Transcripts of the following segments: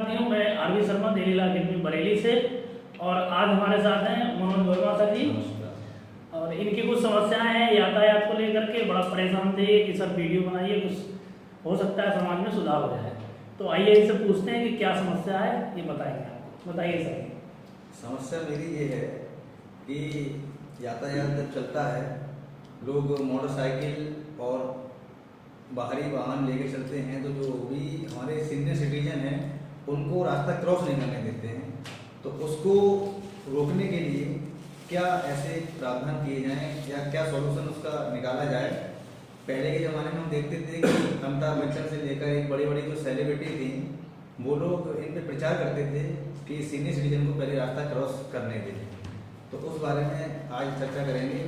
हूँ मैं Aarvi Sharma Delhi law academy Bareilly से। और आज हमारे साथ हैं मनोज वर्मा सर जी। और इनकी कुछ समस्याएं हैं यातायात को लेकर के, बड़ा परेशान थे कि सर वीडियो बनाइए, कुछ हो सकता है समाज में सुधार हो जाए। तो आइए इनसे पूछते हैं कि क्या समस्या है, ये बताएंगे आपको। बताइए सर। समस्या मेरी ये है कि यातायात जब चलता है, लोग मोटरसाइकिल और बाहरी वाहन लेके चलते हैं, तो जो भी हमारे सीनियर सिटीजन हैं उनको रास्ता क्रॉस नहीं करने देते हैं। तो उसको रोकने के लिए क्या ऐसे प्रावधान किए जाएं या क्या सॉल्यूशन उसका निकाला जाए। पहले के ज़माने में हम देखते थे कि अमिताभ बच्चन से लेकर एक बड़ी बड़ी जो सेलिब्रिटी थी, वो लोग इन पे प्रचार करते थे कि सीनियर सिटीजन को पहले रास्ता क्रॉस करने दें। तो उस बारे में आज चर्चा करेंगे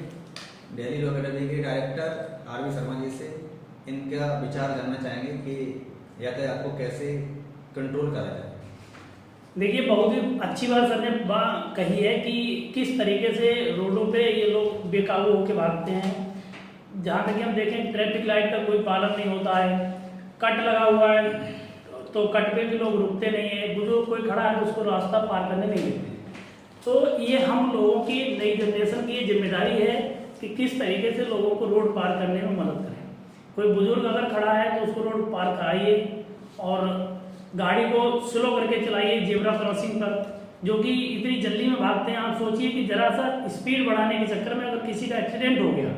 दिल्ली लॉ अकेडमी के डायरेक्टर आरवी शर्मा जी से। इनका विचार जानना चाहेंगे कि यातायात को कैसे कंट्रोल करा जाए। देखिए, बहुत ही अच्छी बात सर ने कही है कि किस तरीके से रोडों पे ये लोग बेकाबू होकर भागते हैं। जहाँ तक कि हम देखें, ट्रैफिक लाइट का कोई पालन नहीं होता है, कट लगा हुआ है तो कट पे भी लोग रुकते नहीं है, बुजुर्ग कोई खड़ा है तो उसको रास्ता पार करने नहीं देते। तो ये हम लोगों की नई जनरेशन की ये जिम्मेदारी है कि किस तरीके से लोगों को रोड पार करने में मदद करें। कोई बुजुर्ग अगर खड़ा है तो उसको रोड पार कराइए और गाड़ी को स्लो करके चलाइए जेब्रा क्रॉसिंग पर, जो कि इतनी जल्दी में भागते हैं। आप सोचिए कि जरा सा स्पीड बढ़ाने के चक्कर में अगर किसी का एक्सीडेंट हो गया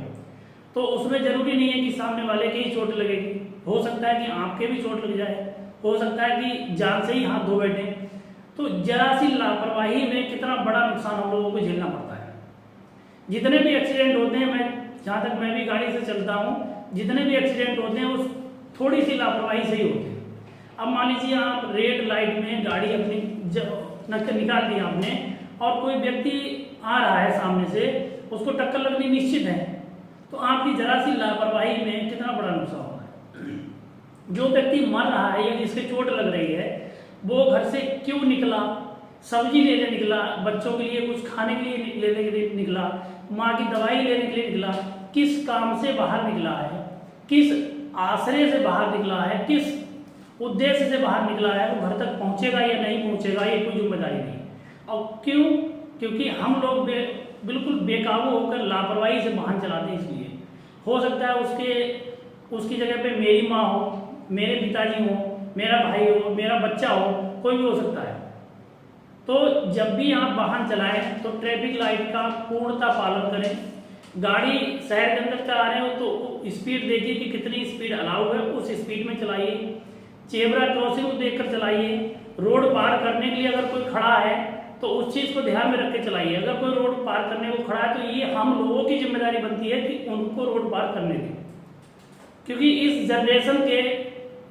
तो उसमें जरूरी नहीं है कि सामने वाले के ही चोट लगेगी, हो सकता है कि आपके भी चोट लग जाए, हो सकता है कि जान से ही हाथ धो बैठे। तो जरा सी लापरवाही में कितना बड़ा नुकसान हम लोगों को झेलना पड़ता है। जितने भी एक्सीडेंट होते हैं, मैं जहाँ तक मैं भी गाड़ी से चलता हूँ, जितने भी एक्सीडेंट होते हैं वो थोड़ी सी लापरवाही से ही होते हैं। अब मान लीजिए आप रेड लाइट में गाड़ी अपनी निकाल दी आपने और कोई व्यक्ति आ रहा है सामने से, उसको टक्कर लगनी निश्चित है, तो आपकी जरा सी लापरवाही में कितना बड़ा नुकसान हो रहा है। जो व्यक्ति मर रहा है या जिसके चोट लग रही है, वो घर से क्यों निकला, सब्जी लेने निकला, बच्चों के लिए कुछ खाने के लिए लेने के लिए निकला, माँ की दवाई लेने के लिए निकला, किस काम से बाहर निकला है, किस आश्रय से बाहर निकला है, किस उद्देश्य से बाहर निकला है, वो घर तक पहुंचेगा या नहीं पहुंचेगा, ये कोई जिम्मेदारी नहीं। और क्यों? क्योंकि हम लोग बिल्कुल बेकाबू होकर लापरवाही से वाहन चलाते हैं। इसलिए हो सकता है उसकी जगह पे मेरी माँ हो, मेरे पिताजी हो, मेरा भाई हो, मेरा बच्चा हो, कोई भी हो सकता है। तो जब भी आप वाहन चलाएं तो ट्रैफिक लाइट का पूर्णतः पालन करें। गाड़ी शहर के अंदर चला रहे हो तो स्पीड देखिए कि कितनी स्पीड अलाउ है, उस स्पीड में चलाइए। जेब्रा क्रॉसिंग को देखकर चलाइए। रोड पार करने के लिए अगर कोई खड़ा है तो उस चीज़ को ध्यान में रख के चलाइए। अगर कोई रोड पार करने को खड़ा है तो ये हम लोगों की जिम्मेदारी बनती है कि उनको रोड पार करने दें, क्योंकि इस जनरेशन के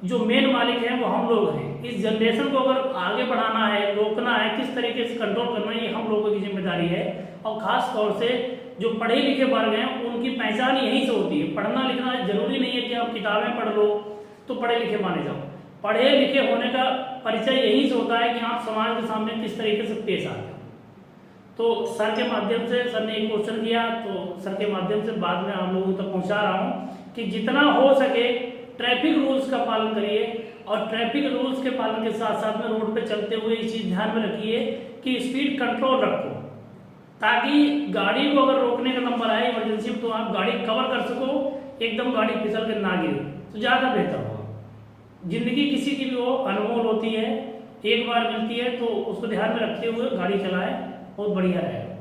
जो मेन मालिक हैं वो हम लोग हैं। इस जनरेशन को अगर आगे बढ़ाना है, रोकना है, किस तरीके से कंट्रोल करना है, ये हम लोगों की जिम्मेदारी है। और खास तौर से जो पढ़े लिखे वर्ग हैं उनकी पहचान यहीं से होती है। पढ़ना लिखना जरूरी नहीं है कि आप किताबें पढ़ लो तो पढ़े लिखे माने जाओ। पढ़े लिखे होने का परिचय यहीं से होता है कि आप समाज के सामने किस तरीके से पेश आते हो। तो सर के माध्यम से, सर ने एक क्वेश्चन किया तो सर के माध्यम से बाद में आप लोगों तक पहुंचा रहा हूं कि जितना हो सके ट्रैफिक रूल्स का पालन करिए। और ट्रैफिक रूल्स के पालन के साथ साथ में रोड पे चलते हुए इस चीज ध्यान में रखिए कि स्पीड कंट्रोल रखो, ताकि गाड़ी को अगर रोकने का नंबर आए इमरजेंसी तो आप गाड़ी कवर कर सको, एकदम गाड़ी फिसल कर ना गिरे, तो ज़्यादा बेहतर होगा। जिंदगी किसी की भी हो अनमोल होती है, एक बार मिलती है, तो उसको ध्यान में रखते हुए गाड़ी चलाएं, बहुत बढ़िया रहेगा।